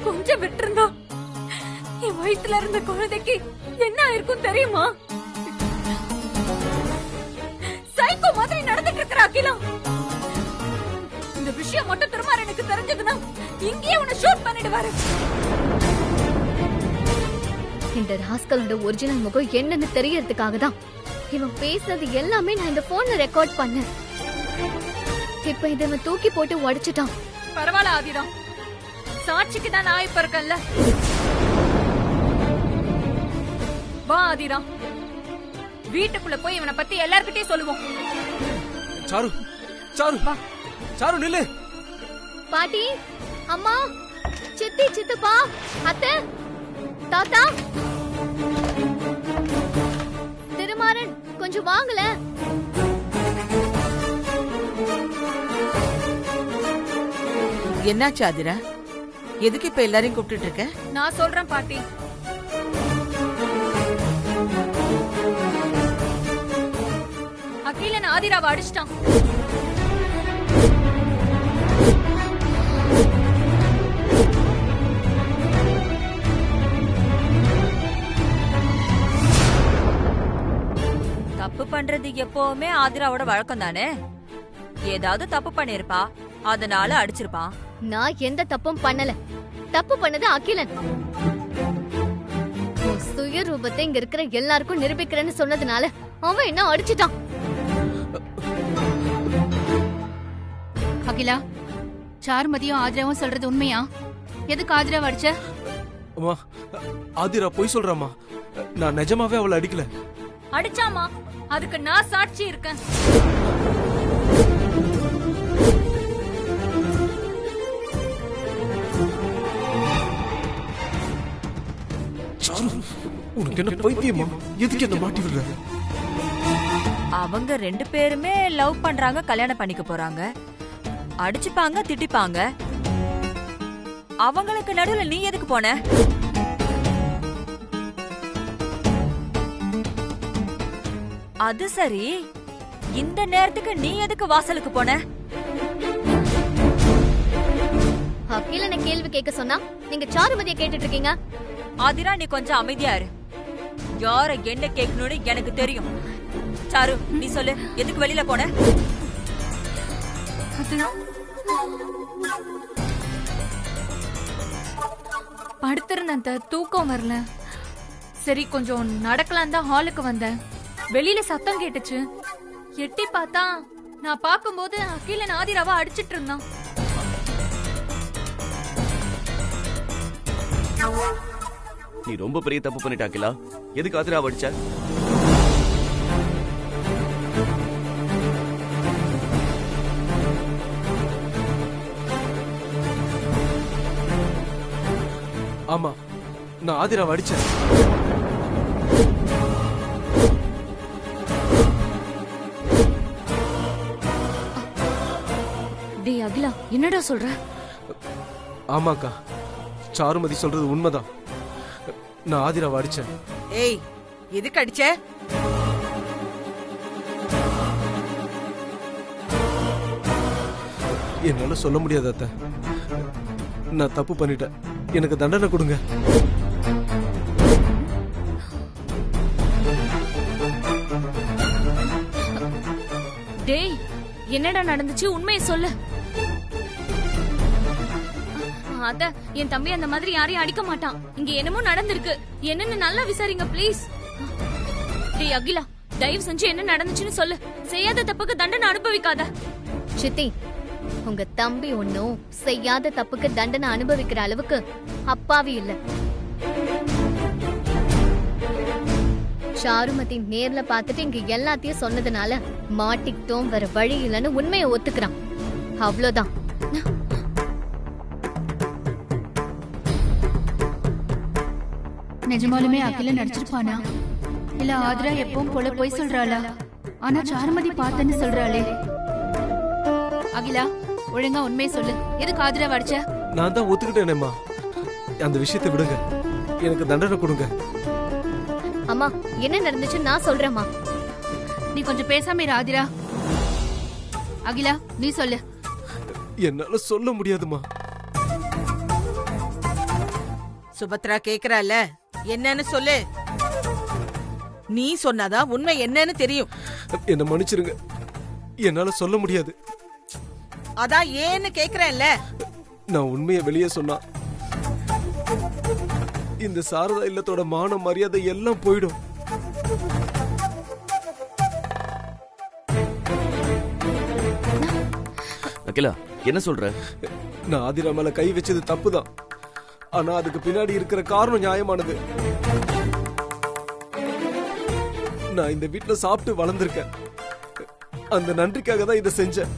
கொஞ்சம் விட்டுருந்தா என் வயித்துல இருந்த குழந்தைக்கு என்ன ஆயிருக்கும் தெரியுமா? சைக்கோ மாதிரி நடந்துட்டு இருக்கிற அகிலா. இந்த விஷயம் மட்டும் திரும்ப எனக்கு தெரிஞ்சதுன்னா இங்கேயே உன்னை ஷூட் பண்ணிடுவாரு. இந்த ராஸ்கலோட ஒரிஜினல் முகம் என்னன்னு தெரியறதுக்காக தான் இவன் பேசுறது எல்லாமே நான் இந்த போன்ல ரெக்கார்ட் பண்ணேன். இப்ப இதை இவன் தூக்கி போட்டு உடைச்சிட்டான். பரவாயில்ல ஆதிரா, சாட்சிக்கு தான் நான் இப்ப இருக்கேன்ல. வா ஆதிரா, வீட்டுக்குள்ள போய் இவனை பத்தி எல்லார்கிட்டயும் சொல்லுவோம். சாரு, சாரு, சாரு நில்லு. பாட்டி, அம்மா, சித்தி, சித்தப்பா, அத்தை, தாத்தா, திருமாறன், கொஞ்சம் வாங்கல. என்னாச்சு ஆதிரா? எதுக்கு இப்ப எல்லாரையும் கூப்பிட்டு இருக்க? நான் சொல்றேன் பாட்டி. அகிலன் ஆதிராவை அடிச்சிட்டான். தப்பு பண்றது எப்பவுமே ஆதிராவோட வழக்கம் தானே. ஏதாவது தப்பு பண்ணிருப்பா, அதனால அடிச்சிருப்பான். நான் எந்த தப்பும் பண்ணல. தப்பு பண்ணது அகிலன். சுய ரூபத்தை இங்க இருக்கிற எல்லாருக்கும் நிரூபிக்கிறேன்னு சொன்னதுனால அவன் என்ன அடிச்சிட்டான். அகிலா, சாருமதியும் ஆதிராவும் சொல்றது உண்மையா? எதுக்கு ஆதிராவை அடிச்ச? அம்மா, ஆதிரா பொய் சொல்றாமா. நான் நிஜமாவே அவளை அடிக்கல. அடிச்சாமா, அதுக்கு நான் சாட்சி இருக்கேன். உனக்கு என்ன பைத்தியமா? எதுக்கு என்ன மாட்டி விடுற? அவங்க ரெண்டு பேருமே லவ் பண்றாங்க, கல்யாணம் பண்ணிக்க போறாங்க. அடிச்சுப்பாங்க, திட்டிப்பாங்க. அவங்களுக்கு நடுவுல நீ எதுக்கு போன? அது சரி, இந்த நேரத்துக்கு நீ எதுக்கு வாசலுக்கு போன? அகிலனை கேள்வி கேட்க சொன்னா நீங்க சாருமதியை கேட்டுட்டு இருக்கீங்க. ஆதிரா, நீ கொஞ்சம் அமைதியா இரு. யார என்ன கேட்கணும்னு எனக்கு தெரியும். சாரு, நீ சொல்லு, எதுக்கு வெளியில போன? படுத்திருந்தேன், தூக்கம் வரல. சரி, கொஞ்சம் நடக்கலாம் தான் ஹாலுக்கு வந்தேன். வெளியில சத்தம் கேட்டுச்சு. எட்டி பார்த்தா நான் பார்க்கும்போது அகிலன் ஆதிராவா அடிச்சிட்டு இருந்தான். நீ ரொம்ப பெரிய தப்பு பண்ணிட்ட அகிலா. எதுக்கு ஆதிராவை அடிச்ச? ஆமா, நான் ஆதிராவை அடிச்சேன். டேய் அகிலா, என்னடா சொல்ற? ஆமாக்கா, சாருமதி சொல்றது உண்மைதான். நான் ஆதிராவை அடிச்சேன். ஏய், எதுக்கு அடிச்ச? என்னால சொல்ல முடியாது அத்தை. நான் தப்பு பண்ணிட்டேன். எனக்கு தண்டனை கொடுங்க. டேய், என்னடா நடந்துச்சு? உண்மையை சொல்லு. அத என் தம்பி அந்த மாதிரி யாரையும் அடிக்க மாட்டான். இங்க என்னமோ நடந்திருக்கு. என்னன்னு நல்லா விசாரிங்க ப்ளீஸ். டேய் அகிலா, தயவு செஞ்சு என்ன நடந்துச்சுன்னு சொல்லு. செய்யாத தப்புக்கு தண்டனை அனுபவிக்காத. சித்தி, உங்க தம்பி ஒன்னும் செய்யாத தப்புக்கு தண்டனை அனுபவிக்கிற அளவுக்கு அப்பாவி இல்ல. சாருமதி நேர்ல பாத்துட்டு இங்க எல்லாத்தையும் சொன்னதுனால மாட்டிக்கிட்டோம், வேற வழி இல்லைன்னு உண்மையை ஒத்துக்கிறான். அவ்வளவுதான். நிஜமாலுமே அகிலன் நடிச்சிருப்பானா? இல்ல ஆதிரா எப்பவும் போல போய் சொல்றாளா? ஆனா சாருமதி பார்த்தேன்னு சொல்றாளே. அகிலா, ஒழுங்கா உண்மையை சொல்லு. எதுக்கு ஆதிராவை அடிச்ச? நான் தான் ஒத்துக்கிட்டேனேம்மா. அந்த விஷயத்தை விடுங்க, எனக்கு தண்டனை கொடுங்க. அம்மா, என்ன நடந்துச்சு நான் சொல்றேம்மா. நீ கொஞ்சம் பேசாம இரு ஆதிரா. அகிலா, நீ சொல்லு. என்னால சொல்ல முடியாதுமா. சுபத்ரா கேக்குறால, என்னன்னு சொல்லு. நீ சொன்னாதான் உண்மை என்னன்னு தெரியும். என்ன மன்னிச்சிருங்க, என்னால சொல்ல முடியாது. அதான் ஏன்னு கேக்குறேன்ல. நான் உண்மையை வெளியே சொன்னா இந்த சாரதா இல்லத்தோட மான மரியாதை எல்லாம் போயிடும். அகிலா, என்ன சொல்ற? நான் ஆதிரா மேல கை வச்சது தப்புதான். ஆனா அதுக்கு பின்னாடி இருக்கிற காரணம் நியாயமானது. நான் இந்த வீட்டுல சாப்பிட்டு வளர்ந்திருக்கேன். அந்த நன்றிக்காக தான் இதை செஞ்சேன்.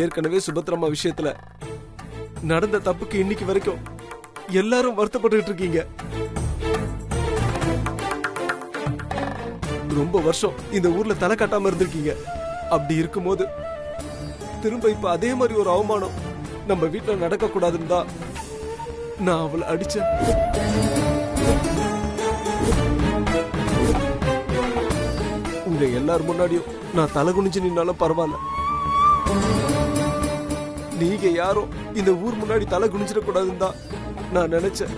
ஏற்கனவே சுபத்ரம்மா விஷயத்துல நடந்த தப்புக்கு இன்னைக்கு வரைக்கும் எல்லாரும் வருத்தப்பட்டு இருக்கீங்க. ரொம்ப வருஷம் இந்த ஊர்ல தலை காட்டாம இருந்திருக்கீங்க. அப்படி இருக்கும்போது திரும்ப இப்ப அதே மாதிரி ஒரு அவமானம் நம்ம வீட்டுல நடக்க கூடாதுன்னு தான் நான் அவளை அடிச்சேன். உங்க எல்லாரும் முன்னாடியும் நான் தலை குனிஞ்சு நின்னாலும் பரவாயில்ல. நீங்க யாரும் இந்த ஊர் முன்னாடி தலை குனிஞ்சிடக்கூடாதுன்னு தான் நான் நினைச்சேன்.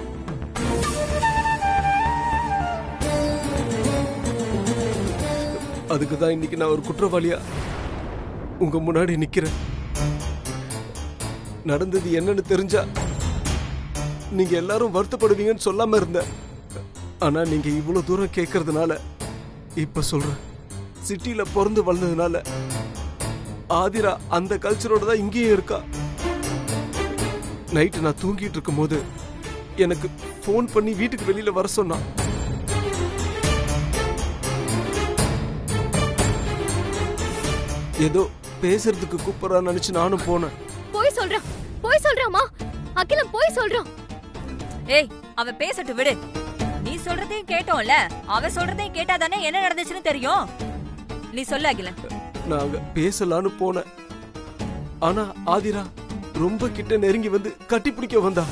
அதுக்குதான் இன்னைக்கு நான் ஒரு குற்றவாளியா உங்க முன்னாடி நிக்கிறேன். நடந்தது என்னன்னு தெரிஞ்சா நீங்க எல்லாரும் வருத்தப்படுவீங்கன்னு சொல்லாம இருந்த. ஆனா நீங்க இவ்வளவு தூரம் கேட்கறதுனால இப்ப சொல்றேன். சிட்டில பிறந்து வளர்ந்ததுனால ஆதிரா அந்த கல்ச்சரோட தான் இங்கேயும் இருக்கா. நைட்டு நான் தூங்கிட்டு இருக்கும் போது எனக்கு போன் பண்ணி வீட்டுக்கு வெளியில வர சொன்னான். ஏதோ பேசுறதுக்கு கூப்பிடறான்னு நினைச்சு நானும் போனேன். போய் சொல்றாமா அகிலம், போய் சொல்றான். ஏய், அவ பேசட்டு விடு. நீ சொல்றதையும் கேட்டோம்ல, அவ சொல்றதையும் கேட்டாதானே என்ன நடந்துச்சுன்னு தெரியும். நீ சொல்ல அகிலன். நாங்க பேசலான்னு போனேன். ஆனா ஆதிரா ரொம்ப கிட்ட நெருங்கி வந்து கட்டி பிடிக்க வந்தா.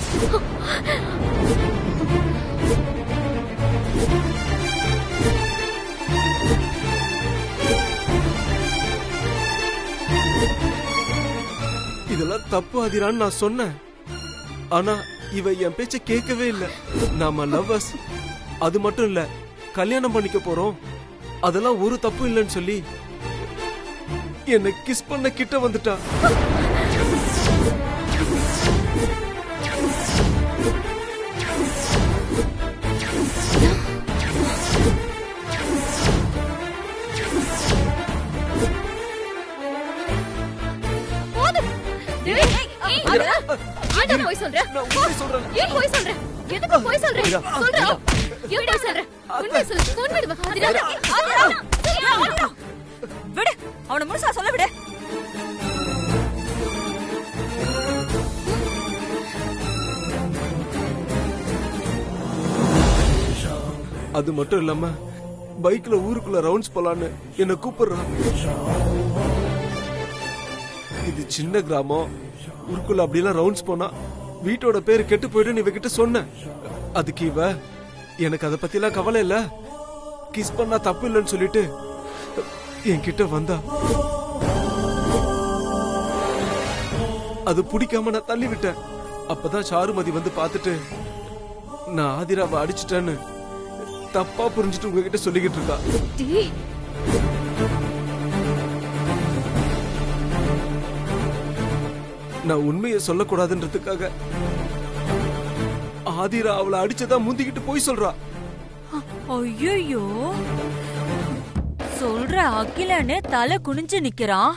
இதெல்லாம் தப்பு ஆதிரான்னு நான் சொன்னேன். ஆனா இவ என் பேச்ச கேட்கவே இல்ல. நாம லவ்வர்ஸ், அது மட்டும் இல்ல கல்யாணம் பண்ணிக்க போறோம், அதெல்லாம் ஒரு தப்பு இல்லைன்னு சொல்லி என்ன கிஸ் பண்ண கிட்ட வந்துட்டா. போய் சொல்றேன். நான் உண்மையை சொல்றேன். ஏன் போய் சொல்றேன்? எதுக்கு போய் சொல்றேன்? சொல்றா. ஏன் போய் சொல்றேன்? உண்மை சொல்லு. உண்மை விடு, அவனை முழுசா சொல்ல விடு. அது மட்டும் இல்லாம பைக்ல ஊருக்குள்ள ரவுண்ட்ஸ் போலான்னு என்ன கூப்பிடுறான். இது சின்ன கிராமம், ஊருக்குள்ள அப்படியெல்லாம் ரவுண்ட்ஸ் போனா வீட்டோட பேரு கெட்டு போயிடும் இவகிட்ட சொன்ன. அதுக்கு இவ எனக்கு அதை பத்தி எல்லாம் கவலை இல்ல, கிஸ் பண்ணா தப்பு இல்லைன்னு சொல்லிட்டு என்கிட்ட வந்தா. அது பிடிக்காம நான் தள்ளி விட்டேன். அப்பதான் சாருமதி வந்து பார்த்துட்டு நான் ஆதிராவை அடிச்சிட்டேன்னு தப்பா புரிஞ்சுட்டு உங்ககிட்ட சொல்லிக்கிட்டு இருக்கா. நான் உண்மையை சொல்லக்கூடாதுன்றதுக்காக ஆதிரா அவளை அடிச்சதா முந்திக்கிட்டு போய் சொல்றா. ஐயோ, சொல்ற அகிலன்னு தலை குனிஞ்சு நிக்கிறான்.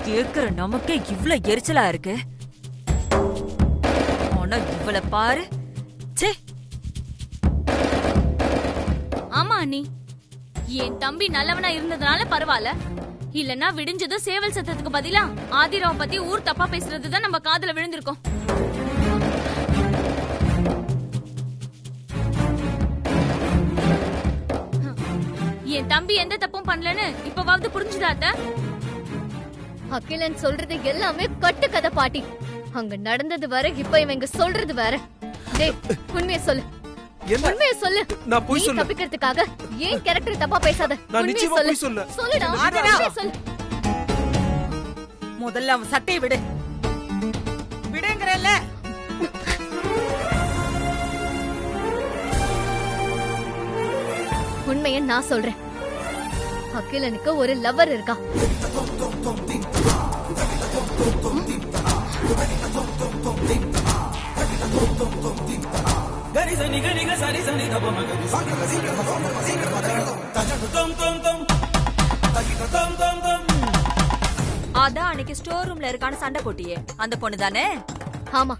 கேக்குற நமக்கே இவ்ளோ எரிச்சலா இருக்கு. ஆனா இவள பாரு. ச்சே. ஆமா அண்ணி, என் தம்பி நல்லவனா இருந்ததுனால பரவாயில்ல. இல்லன்னா விடிஞ்சது சேவல் சத்தத்துக்கு பதிலா ஆதிராவை பத்தி ஊர் தப்பா பேசுறதுதான் நம்ம காதுல விழுந்திருக்கோம். என் தம்பி எந்த தப்பும் பண்ணலன்னு இப்பவாவது புரிஞ்சுதாத்த? அகிலன் சொல்றது எல்லாமே கட்டு கதை பாட்டி. அங்க நடந்தது வேற, இப்ப இவங்க சொல்றது வேற. டேய், உண்மையை சொல்லு. உண்மையை சொல்லு. நான் போய் நீ சொல்ல. தப்பிக்கிறதுக்காக ஏன் கேரக்டர் தப்பா பேசாத. நான் உண்மையை நிச்சயமா சொல்லு. போய் சொல்ல. சொல்லுடா. ஆதிரா. உண்மையை சொல்லு. முதல்ல அவன் சட்டையை விடு. விடுங்கறல்ல. உண்மையை நான் சொல்றேன். அகிலனுக்கு ஒரு லவர் இருக்கா. அதான் அன்னைக்கு ஸ்டோர் ரூம்ல இருக்கான சண்டை போட்டியே அந்த பொண்ணு தானே? ஆமா.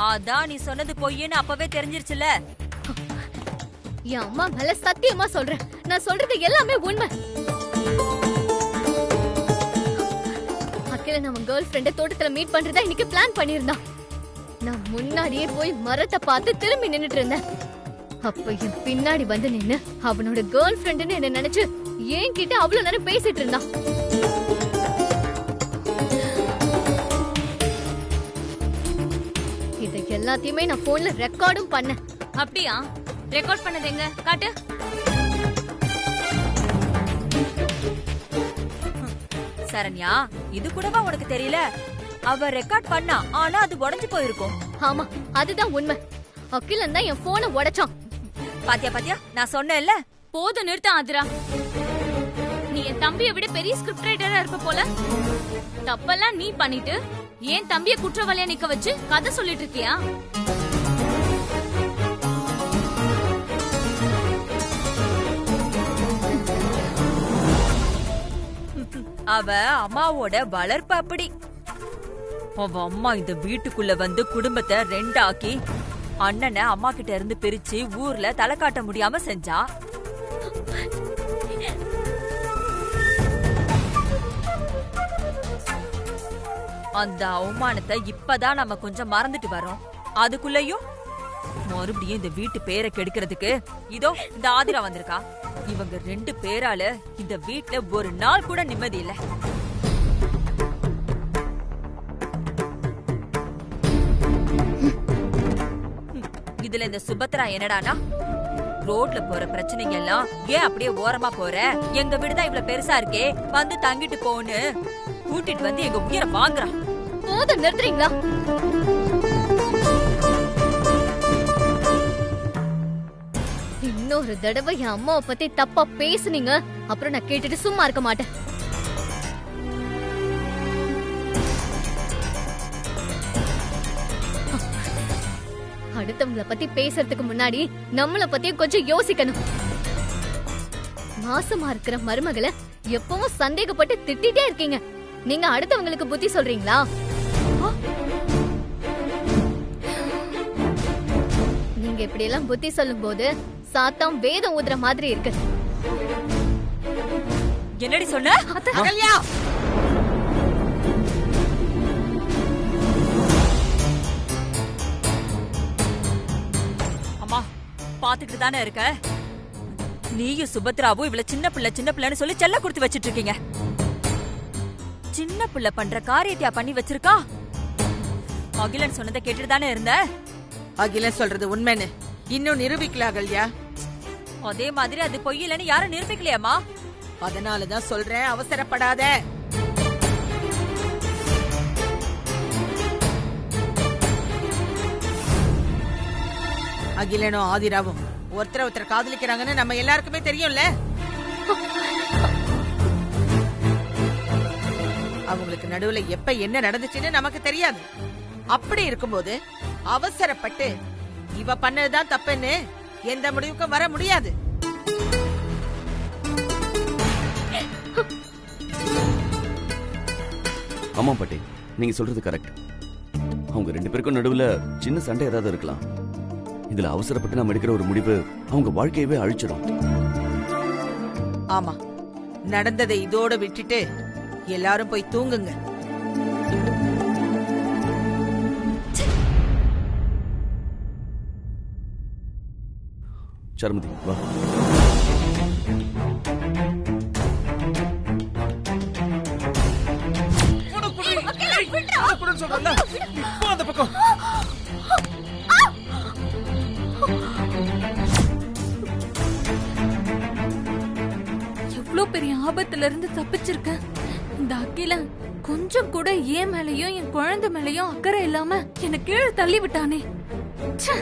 அதான் நீ சொன்னது பொய்ன்னு அப்பவே தெரிஞ்சிருச்சுல. என் அம்மா மேல சத்தியமா சொல்றேன், நான் சொல்றது எல்லாமே உண்மை. அகிலன் அவன் கேர்ள் ஃப்ரெண்ட தோட்டத்துல மீட் பண்றதா இன்னைக்கு பிளான் பண்ணிருந்தான். நான் முன்னாடியே போய் மரத்தை பார்த்து திரும்பி நின்னுட்டு இருந்தேன். அப்ப என் பின்னாடி வந்து நின்னு அவனோட கேர்ள் ஃப்ரெண்டுன்னு என்ன நினைச்சு என்கிட்ட அவ்வளவு நேரம் பேசிட்டு இருந்தான். இதை எல்லாத்தையுமே நான் போன்ல ரெக்கார்டும் பண்ணேன். அப்படியா? ரெக்கார்ட் பண்ணது எங்க காட்டு. சரண்யா, இது கூடவா உனக்கு தெரியல? அவ ரெக்கார்ட் பண்ணா, ஆனா அது உடைஞ்சு போயிருக்கும். ஆமா, அதுதான் உண்மை. அகிலன் தான் என் போனை உடைச்சான். பாத்தியா பாத்தியா, நான் சொன்னேன்ல. போதும் நிறுத்த ஆதிரா. நீ என் தம்பியை விட பெரிய ஸ்கிரிப்ட் ரைட்டரா இருப்ப போல. தப்பெல்லாம் நீ பண்ணிட்டு ஏன் தம்பிய குற்றவாளியா நிக்க வச்சு கதை சொல்லிட்டு இருக்கியா? அவ அம்மாவோட வளர்ப்பு அப்படி. அவ அம்மா இந்த வீட்டுக்குள்ள வந்து குடும்பத்தை ரெண்டாக்கி அண்ணனை அம்மா கிட்ட இருந்து பிரிச்சு ஊர்ல தலை காட்ட முடியாம செஞ்சா. அந்த அவமானத்தை இப்பதான் நம்ம கொஞ்சம் மறந்துட்டு வரோம். அதுக்குள்ளயும் மறுபடியும் இந்த வீட்டு பேரை கெடுக்கிறதுக்கு இதோ இந்த ஆதிரா வந்திருக்கா. இவங்க 2 பேரால இந்த வீட்ல ஒரு நாள் கூட நிம்மதி இல்ல. இதுல இந்த சுபத்ரா என்னடானா, ரோட்ல போற பிரச்சனைங்க எல்லாம் ஏன் அப்படியே ஓரமா போற, எங்க வீடுதான் இவ்வளவு பெருசா இருக்கே, வந்து தங்கிட்டு போன்னு கூட்டிட்டு வந்து எங்க உயிரை வாங்குறா. போதும் நிறுத்துறீங்களா? இன்னொரு தடவை என் அம்மாவை பத்தி தப்பா பேசுனீங்க, அப்புறம் நான் கேட்டுட்டு சும்மா இருக்க மாட்டேன். அடுத்தவங்கள பத்தி பேசுறதுக்கு முன்னாடி நம்மள பத்தி கொஞ்சம் யோசிக்கணும். மாசமா இருக்கிற மருமகளை எப்பவும் சந்தேகப்பட்டு திட்டிட்டே இருக்கீங்க. நீங்க அடுத்தவங்களுக்கு புத்தி சொல்றீங்களா? நீங்க இப்படி எல்லாம் புத்தி சொல்லும் போது சாத்தாம் வேதம் ஊதுற மாதிரி இருக்கு. என்னடி சொன்ன? அகல்யா, அம்மா பாத்துக்கிட்டு தானே இருக்க. நீயும் சுபத்ராவும் இவ்வளவு சின்ன பிள்ளைன்னு சொல்லி செல்ல கொடுத்து வச்சிட்டு இருக்கீங்க. சின்ன பிள்ளை பண்ற காரியத்தையா பண்ணி வச்சிருக்கா? அகிலன் சொன்னதை கேட்டுட்டு தானே இருந்த. அகிலன் சொல்றது உண்மைன்னு இன்னும் நிரூபிக்கல அகல்யா. அதே மாதிரி அது பொய் இல்லைன்னு யாரும் நிரூபிக்கலையாமா? அதனாலதான் சொல்றேன், அவசரப்படாத. அகிலனும் ஆதிராவும் ஒருத்தர் காதலிக்கிறாங்கன்னு நம்ம எல்லாருக்குமே தெரியும்ல. அவங்களுக்கு நடுவுல எப்ப என்ன நடந்துச்சுன்னு நமக்கு தெரியாது. அப்படி இருக்கும்போது அவசரப்பட்டு இவ பண்ணதுதான் தப்புன்னு எந்த முடிவுக்கும் வர முடியாது. ஆமா பாட்டி, நீங்க சொல்றது கரெக்ட். அவங்க 2 பேருக்கும் நடுவுல சின்ன சண்டை ஏதாவது இருக்கலாம். இதுல அவசரப்பட்டு நம்ம எடுக்கிற ஒரு முடிவு அவங்க வாழ்க்கையவே அழிச்சிடும். ஆமா, நடந்ததை இதோட விட்டுட்டு எல்லாரும் போய் தூங்குங்க. சர்மதி வா. எவ்வளவு பெரிய ஆபத்துல இருந்து தப்பிச்சிருக்க. இந்த அகிலன் கொஞ்சம் கூட என் மேலயும் என் குழந்தை மேலயும் அக்கறை இல்லாம என்ன கீழே தள்ளி விட்டானே. ச்சே.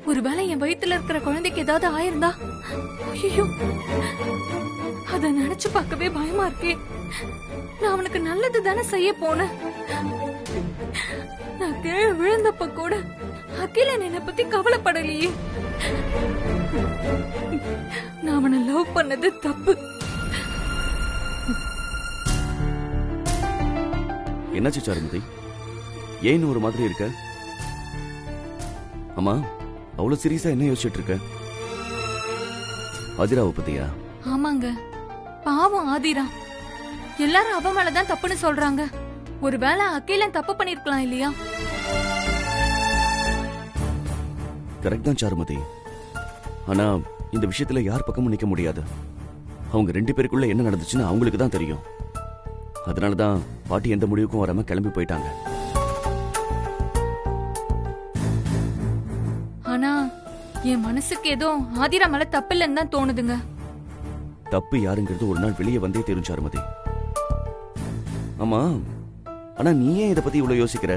ஒருவேளை என் வயித்துல இருக்கிற குழந்தைக்கு ஏதாவது ஆயிருந்தா, ஐயோ, அத நினைச்சு பார்க்கவே பயமா இருக்கே. நான் அவனுக்கு நல்லது தானே செய்ய போனேன். நான் கீழே விழுந்தப்ப கூட அகிலன் என்னை பத்தி கவலைப்படலையே. நான் அவனை லவ் பண்ணது தப்பு. என்னாச்சு சாருமதி? ஏன் ஒரு மாதிரி இருக்க? அம்மா, அவ்வளவு சீரியஸா என்ன யோசிச்சுட்டு இருக்க? ஆதிராவை பத்தியா? ஆமாங்க, பாவம் ஆதிரா. எல்லாரும் அவ மேலதான் தப்புன்னு சொல்றாங்க. ஒருவேளை அகிலன் தப்பு பண்ணிருக்கலாம் இல்லையா? கரெக்ட் தான் சாருமதி. ஆனா இந்த விஷயத்துல யார் பக்கமும் நிக்க முடியாது. அவங்க 2 பேருக்குள்ள என்ன நடந்துச்சுன்னு அவங்களுக்கு தான் தெரியும். அதனாலதான் பாட்டி எந்த முடிவுக்கும் வராம கிளம்பி போயிட்டாங்க. ஆனா என் மனசுக்கு ஏதோ ஆதிரா மேல தப்பு இல்லைன்னு தான் தோணுதுங்க. தப்பு யாருங்கிறது ஒரு நாள் வெளியே வந்தே தெரியும் சாருமதி. ஆமா, ஆனா நீ ஏன் இத பத்தி இவ்வளவு யோசிக்கிற?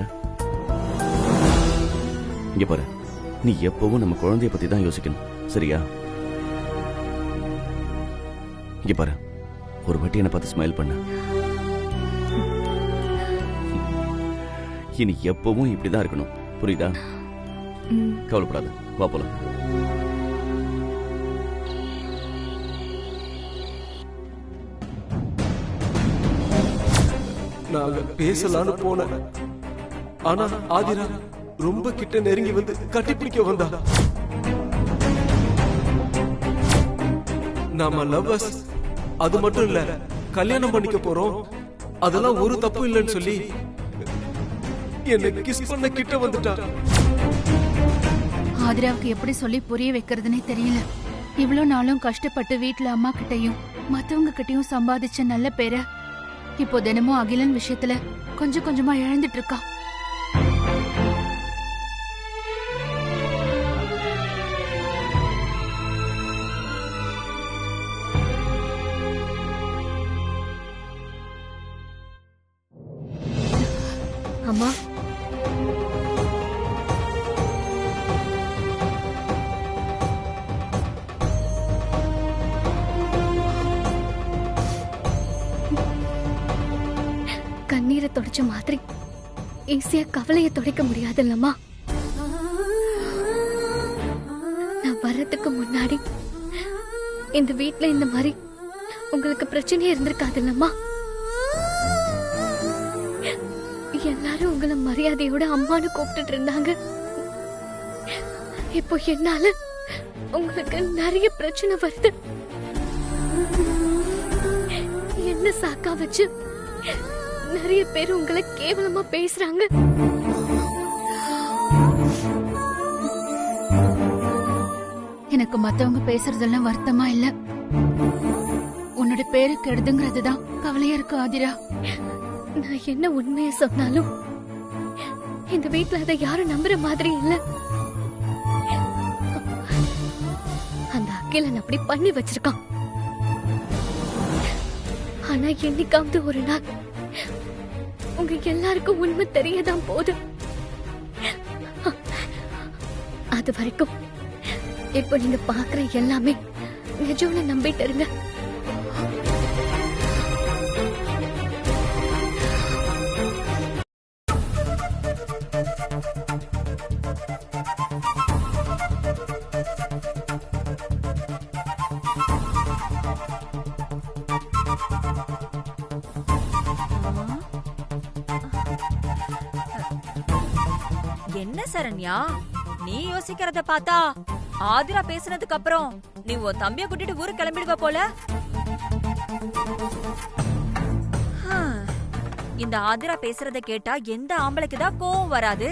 இங்க பாரு, நீ எப்பவும் நம்ம குழந்தைய பத்தி தான் யோசிக்கணும், சரியா? இங்க பாரு, ஒரு வாட்டி என்ன பார்த்து ஸ்மைல் பண்ண. இனி எப்பவும் இப்படிதான் இருக்கணும், புரியுதா? கவலைப்படாத, வா போலாம். நாங்க பேசலான்னு போனேன். ஆனா ஆதிரா ரொம்ப கிட்ட நெருங்கி வந்து கட்டிப்பிடிக்க வந்தா. நாம லவ்வர்ஸ், அது மட்டும் இல்ல கல்யாணம் பண்ணிக்க போறோம், அதெல்லாம் ஒரு தப்பு இல்லைன்னு சொல்லி என்னை கிஸ் பண்ண கிட்ட வந்துட்டா. ஆதிராவுக்கு எப்படி சொல்லி புரிய வைக்கிறதுனே தெரியல. இவ்வளவு நாளும் கஷ்டப்பட்டு வீட்டுல அம்மா கிட்டயும் மத்தவங்க கிட்டயும் சம்பாதிச்ச நல்ல பேரை இப்போ தினமும் அகிலன் விஷயத்துல கொஞ்சம் கொஞ்சமா இழந்துட்டு இருக்கா. அம்மா, கண்ணீரை தொடச்ச மாதிரி ஈஸியா கவலையை துடைக்க முடியாதுல்லம்மா. நான் வர்றதுக்கு முன்னாடி இந்த வீட்ல இந்த மாதிரி உங்களுக்கு பிரச்சனையே இருந்திருக்காதுல்லம்மா. எல்லாரும் உங்களை மரியாதையோட அம்மானு கூப்பிட்டு இருந்தாங்க. இப்போ என்னால உங்களுக்கு நிறைய பிரச்சனை வருது. என்ன சாக்கா வச்சு நிறைய பேர் உங்களை கேவலமா பேசுறாங்க. எனக்கு மத்தவங்க பேசுறதெல்லாம் வருத்தமா இல்ல, உன்னோட பேரு கெடுதுங்கிறதுதான் கவலையா இருக்கு ஆதிரா. நான் என்ன உண்மையை சொன்னாலும் இந்த வீட்டுல அதை யாரும் நம்புற மாதிரி இல்ல. அந்த அகிலன் அப்படி பண்ணி வச்சிருக்கான். ஆனா என்னைக்காவது ஒரு நாள் உங்க எல்லாருக்கும் உண்மை தெரியதான் போகுது. அது வரைக்கும் இப்போ நீங்க பாக்குற எல்லாமே நிஜம்னு நம்பிட்டு இருங்க. என்ன சரண்யா, நீ யோசிக்கிறத பார்த்தா ஆதிரா பேசுனதுக்கு அப்புறம் நீ உன் தம்பிய கூட்டிட்டு ஊருக்கு கிளம்பிடுவ போல. இந்த ஆதிரா பேசுறத கேட்டா எந்த ஆம்பளைக்கு தான் கோவம் வராது?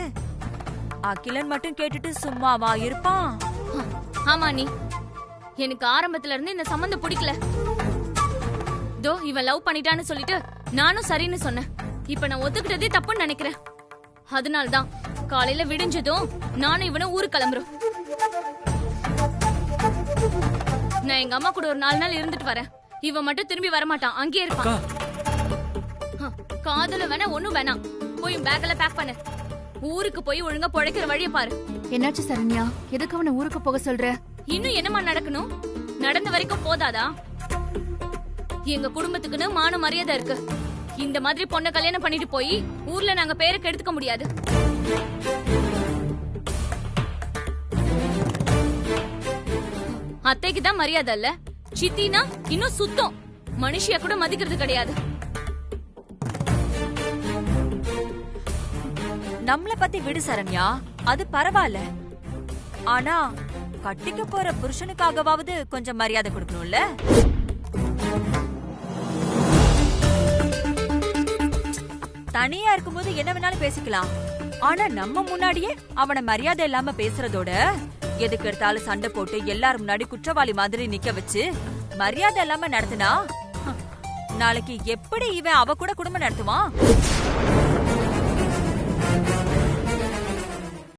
அகிலன் மட்டும் கேட்டுட்டு சும்மாவா இருப்பான்? ஆமா, நீ எனக்கு ஆரம்பத்துல இருந்து இந்த சம்பந்தம் பிடிக்கல. தோ இவன் லவ் பண்ணிட்டான்னு சொல்லிட்டு நானும் சரின்னு சொன்னேன். இப்ப நான் ஒத்துக்கிட்டதே தப்புன்னு நினைக்கிறேன். அதனால்தான் காலையில விடிஞ்சதும் நானும் இவனும் ஊருக்கு கிளம்புறோம். நான் எங்க அம்மா கூட ஒரு 4 நாள் இருந்துட்டு வரேன். இவன் மட்டும் திரும்பி வரமாட்டான், அங்கேயே இருப்பான். காதுல வேணா ஒண்ணும் வேணாம். போய் பேக்ல பேக் பண்ணு. ஊருக்கு போய் ஒழுங்கா பொழைக்கிற வழிய பாரு. என்னாச்சு சரண்யா? எதுக்கு அவனை ஊருக்கு போக சொல்ற? இன்னும் என்னமா நடக்கணும்? நடந்த வரைக்கும் போதாதா? எங்க குடும்பத்துக்குன்னு மான மரியாதை இருக்கு. இந்த மாதிரி பொண்ணை கல்யாணம் பண்ணிட்டு போய் ஊர்ல நாங்க பேரை கெடுத்துக்க முடியாது. அத்தைக்கு தான் மரியாதை இல்ல, சித்தினா இன்னும் சுத்தம். மனுஷிய கூட மதிக்கிறது கிடையாது. நம்மள பத்தி விடு சரண்யா, அது பரவாயில்ல. ஆனா கட்டிக்க போற புருஷனுக்காகவாவது கொஞ்சம் மரியாதை கொடுக்கணும்ல. தனியா இருக்கும்போது என்ன வேணாலும் பேசிக்கலாம். ஆனா நம்ம முன்னாடியே அவனை மரியாதை இல்லாம பேசுறதோட எதுக்கு எடுத்தாலும் சண்டை போட்டு எல்லாரும் முன்னாடி குற்றவாளி மாதிரி நிக்க வச்சு மரியாதை இல்லாம நடத்தினா நாளைக்கு எப்படி இவன் அவ கூட குடும்பம் நடத்துவான்?